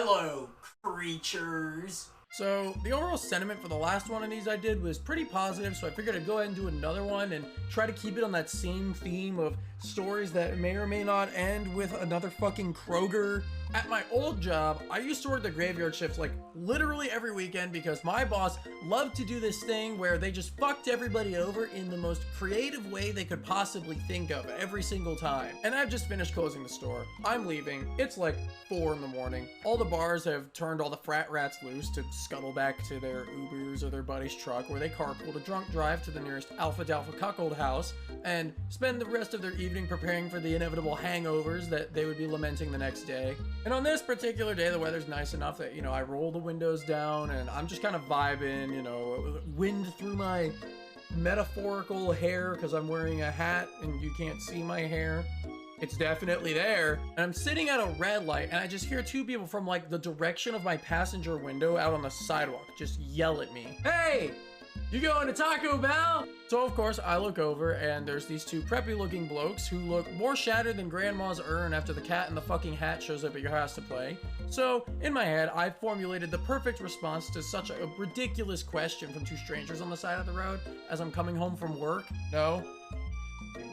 Hello, creatures. So the overall sentiment for the last one of these I did was pretty positive, so I figured I'd go ahead and do another one and try to keep it on that same theme of stories that may or may not end with another fucking Kroger. At my old job, I used to work the graveyard shifts like literally every weekend because my boss loved to do this thing where they just fucked everybody over in the most creative way they could possibly think of every single time. And I've just finished closing the store. I'm leaving. It's like 4 in the morning. All the bars have turned all the frat rats loose to scuttle back to their Ubers or their buddy's truck where they carpool to drunk drive to the nearest Alpha Dalpha cuckold house and spend the rest of their evening preparing for the inevitable hangovers that they would be lamenting the next day. And on this particular day, the weather's nice enough that, I roll the windows down and I'm just kind of vibing, wind through my metaphorical hair because I'm wearing a hat and you can't see my hair. It's definitely there. And I'm sitting at a red light and I just hear 2 people from like the direction of my passenger window out on the sidewalk just yell at me. Hey, you going to Taco Bell? So of course I look over and there's these 2 preppy looking blokes who look more shattered than grandma's urn after the cat in the fucking hat shows up at your house to play. So in my head, I formulated the perfect response to such a ridiculous question from 2 strangers on the side of the road as I'm coming home from work. No?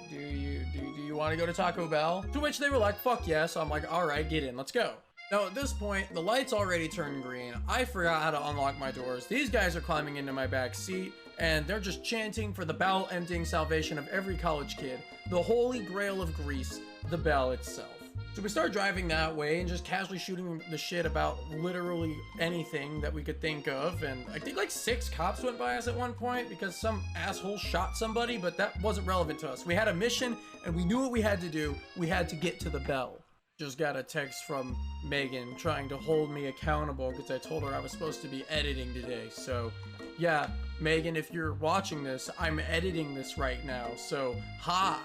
Do you want to go to Taco Bell? To which they were like, fuck yes. I'm like, all right, get in, let's go. Now at this point, the lights already turned green. I forgot how to unlock my doors. These guys are climbing into my back seat and they're just chanting for the bowel emptying salvation of every college kid. The holy grail of Greece, the bell itself. So we start driving that way and just casually shooting the shit about literally anything that we could think of. And I think like 6 cops went by us at one point because some asshole shot somebody, but that wasn't relevant to us. We had a mission and we knew what we had to do. We had to get to the bell. Just got a text from Megan trying to hold me accountable because I told her I was supposed to be editing today. So yeah, Megan, if you're watching this, I'm editing this right now. So ha!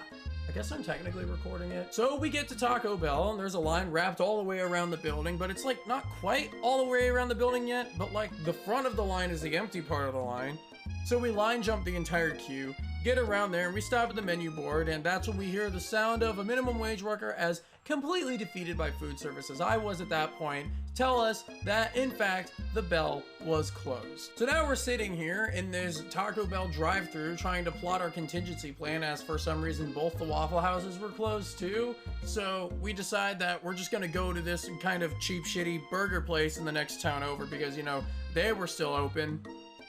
I guess I'm technically recording it. So we get to Taco Bell and there's a line wrapped all the way around the building, but it's like not quite all the way around the building yet, but like the front of the line is the empty part of the line. So we line jump the entire queue, get around there, and we stop at the menu board, and that's when we hear the sound of a minimum wage worker as completely defeated by food service as I was at that point, tell us that in fact the bell was closed. So now we're sitting here in this Taco Bell drive-thru trying to plot our contingency plan as for some reason both the Waffle Houses were closed too. So we decide that we're just gonna go to this kind of cheap shitty burger place in the next town over because they were still open.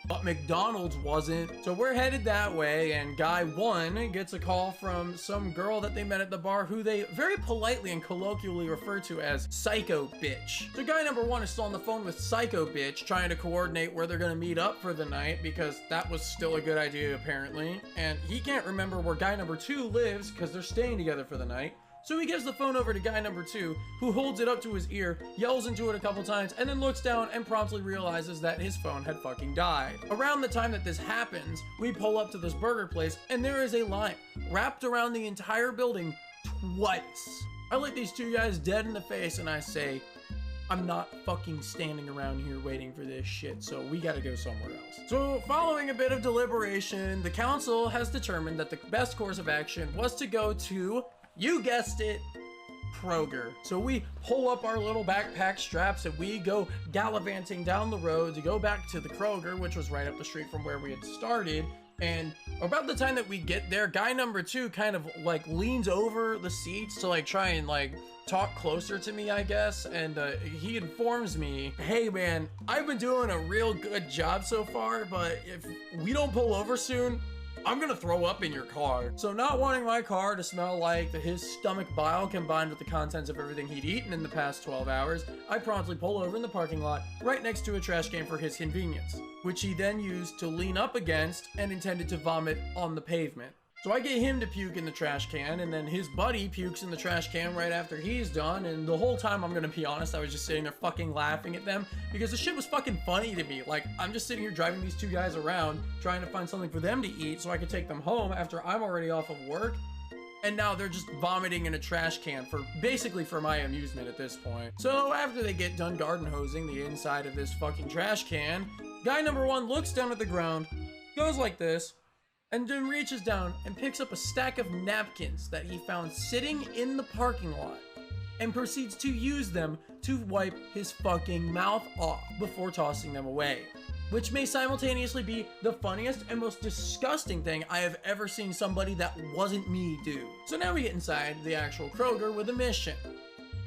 But McDonald's wasn't. So we're headed that way and guy 1 gets a call from some girl that they met at the bar who they very politely and colloquially refer to as Psycho Bitch. So guy number 1 is still on the phone with Psycho Bitch trying to coordinate where they're gonna meet up for the night because that was still a good idea apparently. And he can't remember where guy number 2 lives because they're staying together for the night. So he gives the phone over to guy number 2, who holds it up to his ear, yells into it a couple times, and then looks down and promptly realizes that his phone had fucking died. Around the time that this happens, we pull up to this burger place, and there is a line wrapped around the entire building twice. I look these 2 guys dead in the face, and I say, I'm not fucking standing around here waiting for this shit, so we gotta go somewhere else. So following a bit of deliberation, the council has determined that the best course of action was to go to, you guessed it, Kroger. So we pull up our little backpack straps and we go gallivanting down the road to go back to the Kroger, which was right up the street from where we had started. And about the time that we get there, guy number 2 kind of like leans over the seats to like try and like talk closer to me, I guess. And he informs me, hey man, I've been doing a real good job so far, but if we don't pull over soon, I'm gonna throw up in your car. So not wanting my car to smell like his stomach bile combined with the contents of everything he'd eaten in the past 12 hours, I promptly pull over in the parking lot right next to a trash can for his convenience, which he then used to lean up against and intended to vomit on the pavement. So I get him to puke in the trash can, and then his buddy pukes in the trash can right after he's done, and the whole time, I'm gonna be honest, I was just sitting there fucking laughing at them, because the shit was fucking funny to me. Like, I'm just sitting here driving these 2 guys around, trying to find something for them to eat so I could take them home after I'm already off of work, and now they're just vomiting in a trash can basically for my amusement at this point. So after they get done garden hosing the inside of this fucking trash can, guy number 1 looks down at the ground, goes like this, and then reaches down and picks up a stack of napkins that he found sitting in the parking lot and proceeds to use them to wipe his fucking mouth off before tossing them away. Which may simultaneously be the funniest and most disgusting thing I have ever seen somebody that wasn't me do. So now we get inside the actual Kroger with a mission.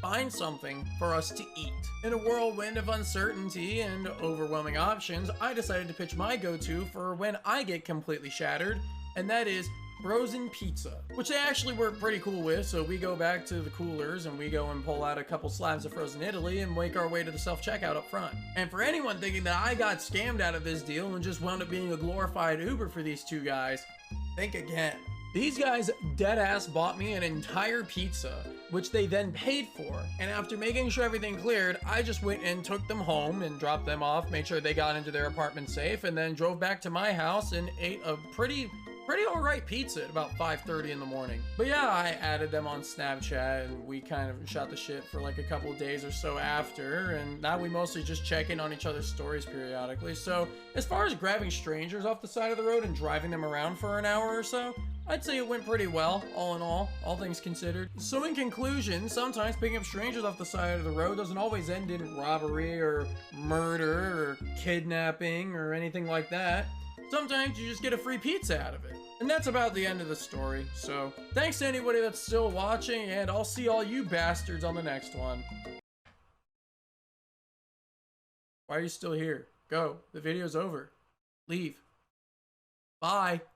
Find something for us to eat. In a whirlwind of uncertainty and overwhelming options, I decided to pitch my go-to for when I get completely shattered, and that is frozen pizza, which they actually work pretty cool with. So we go back to the coolers and we go and pull out a couple slabs of frozen Italy and make our way to the self-checkout up front. And for anyone thinking that I got scammed out of this deal and just wound up being a glorified Uber for these two guys, think again. These guys deadass bought me an entire pizza, which they then paid for. And after making sure everything cleared, I just went and took them home and dropped them off, made sure they got into their apartment safe, and then drove back to my house and ate a pretty alright pizza at about 5:30 in the morning. But yeah, I added them on Snapchat and we kind of shot the shit for like a couple of days or so after, and now we mostly just check in on each other's stories periodically. So as far as grabbing strangers off the side of the road and driving them around for an hour or so, I'd say it went pretty well, all in all things considered. So in conclusion, sometimes picking up strangers off the side of the road doesn't always end in robbery or murder or kidnapping or anything like that. Sometimes you just get a free pizza out of it. And that's about the end of the story. So thanks to anybody that's still watching, and I'll see all you bastards on the next one. Why are you still here? Go. The video's over. Leave. Bye.